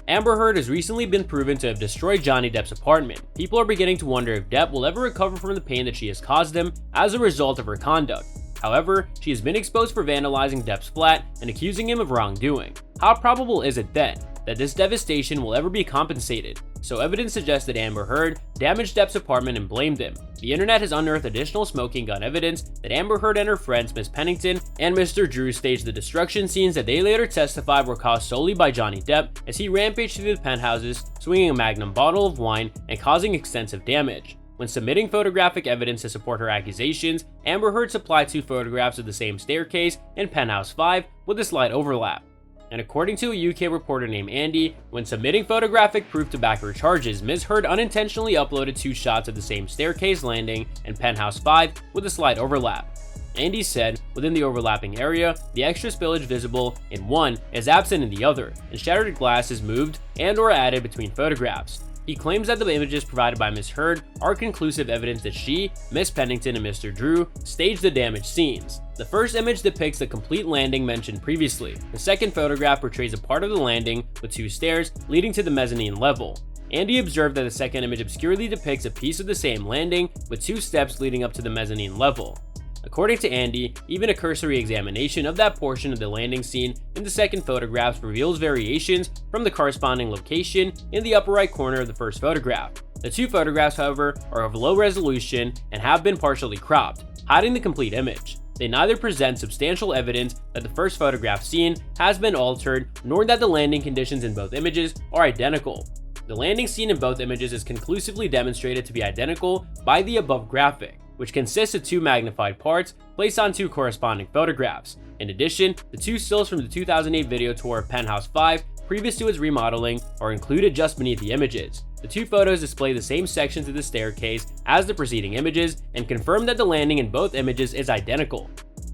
Amber Heard has recently been proven to have destroyed Johnny Depp's apartment. People are beginning to wonder if Depp will ever recover from the pain that she has caused him as a result of her conduct. However, she has been exposed for vandalizing Depp's flat and accusing him of wrongdoing. How probable is it then that this devastation will ever be compensated? So evidence suggests that Amber Heard damaged Depp's apartment and blamed him. The internet has unearthed additional smoking gun evidence that Amber Heard and her friends Miss Pennington and Mr. Drew staged the destruction scenes that they later testified were caused solely by Johnny Depp as he rampaged through the penthouses, swinging a magnum bottle of wine and causing extensive damage. When submitting photographic evidence to support her accusations, Amber Heard supplied 2 photographs of the same staircase in Penthouse 5 with a slight overlap. And according to a UK reporter named Andy, when submitting photographic proof to back her charges, Ms. Heard unintentionally uploaded 2 shots of the same staircase landing in Penthouse 5 with a slight overlap. Andy said, within the overlapping area, the extra spillage visible in one is absent in the other, and shattered glass is moved and/or added between photographs. He claims that the images provided by Ms. Heard are conclusive evidence that she, Miss Pennington, and Mr. Drew staged the damaged scenes. The first image depicts the complete landing mentioned previously. The second photograph portrays a part of the landing with 2 stairs leading to the mezzanine level. Andy observed that the second image obscurely depicts a piece of the same landing with 2 steps leading up to the mezzanine level. According to Andy, even a cursory examination of that portion of the landing scene in the second photograph reveals variations from the corresponding location in the upper right corner of the first photograph. The 2 photographs, however, are of low resolution and have been partially cropped, hiding the complete image. They neither present substantial evidence that the first photograph seen has been altered, nor that the landing conditions in both images are identical. The landing scene in both images is conclusively demonstrated to be identical by the above graphic, which consists of 2 magnified parts placed on 2 corresponding photographs. In addition, the 2 stills from the 2008 video tour of Penthouse 5 previous to its remodeling are included just beneath the images. The 2 photos display the same sections of the staircase as the preceding images and confirm that the landing in both images is identical.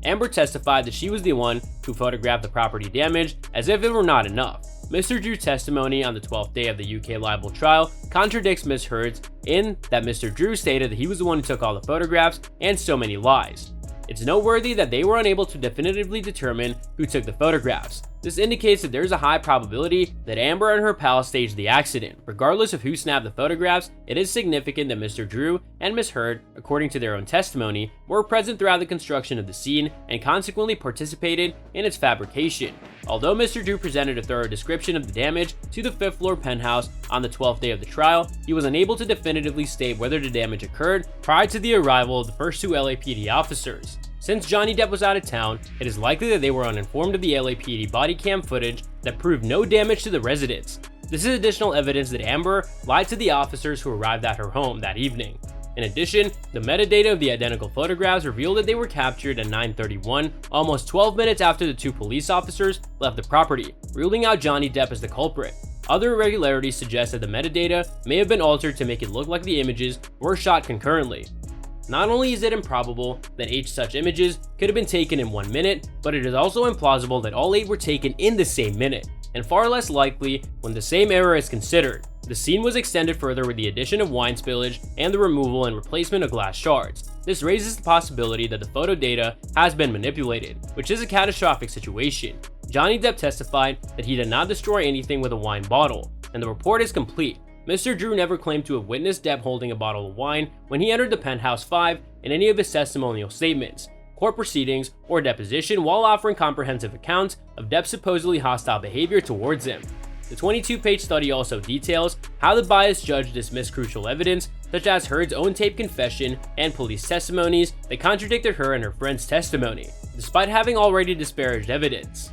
Amber testified that she was the one who photographed the property damage as if it were not enough. Mr. Drew's testimony on the 12th day of the UK libel trial contradicts Ms. Heard's in that Mr. Drew stated that he was the one who took all the photographs and so many lies. It's noteworthy that they were unable to definitively determine who took the photographs. This indicates that there's a high probability that Amber and her pal staged the accident. Regardless of who snapped the photographs, it is significant that Mr. Drew and Ms. Heard, according to their own testimony, were present throughout the construction of the scene and consequently participated in its fabrication. Although Mr. Drew presented a thorough description of the damage to the 5th floor penthouse on the 12th day of the trial, he was unable to definitively state whether the damage occurred prior to the arrival of the first 2 LAPD officers. Since Johnny Depp was out of town, it is likely that they were uninformed of the LAPD body cam footage that proved no damage to the residents. This is additional evidence that Amber lied to the officers who arrived at her home that evening. In addition, the metadata of the identical photographs revealed that they were captured at 9:31, almost 12 minutes after the 2 police officers left the property, ruling out Johnny Depp as the culprit. Other irregularities suggest that the metadata may have been altered to make it look like the images were shot concurrently. Not only is it improbable that 8 such images could have been taken in 1 minute, but it is also implausible that all 8 were taken in the same minute, and far less likely when the same error is considered. The scene was extended further with the addition of wine spillage and the removal and replacement of glass shards. This raises the possibility that the photo data has been manipulated, which is a catastrophic situation. Johnny Depp testified that he did not destroy anything with a wine bottle, and the report is complete. Mr. Drew never claimed to have witnessed Depp holding a bottle of wine when he entered the Penthouse 5 in any of his testimonial statements, court proceedings, or deposition while offering comprehensive accounts of Depp's supposedly hostile behavior towards him. The 22-page study also details how the biased judge dismissed crucial evidence such as Heard's own taped confession and police testimonies that contradicted her and her friend's testimony, despite having already disparaged evidence.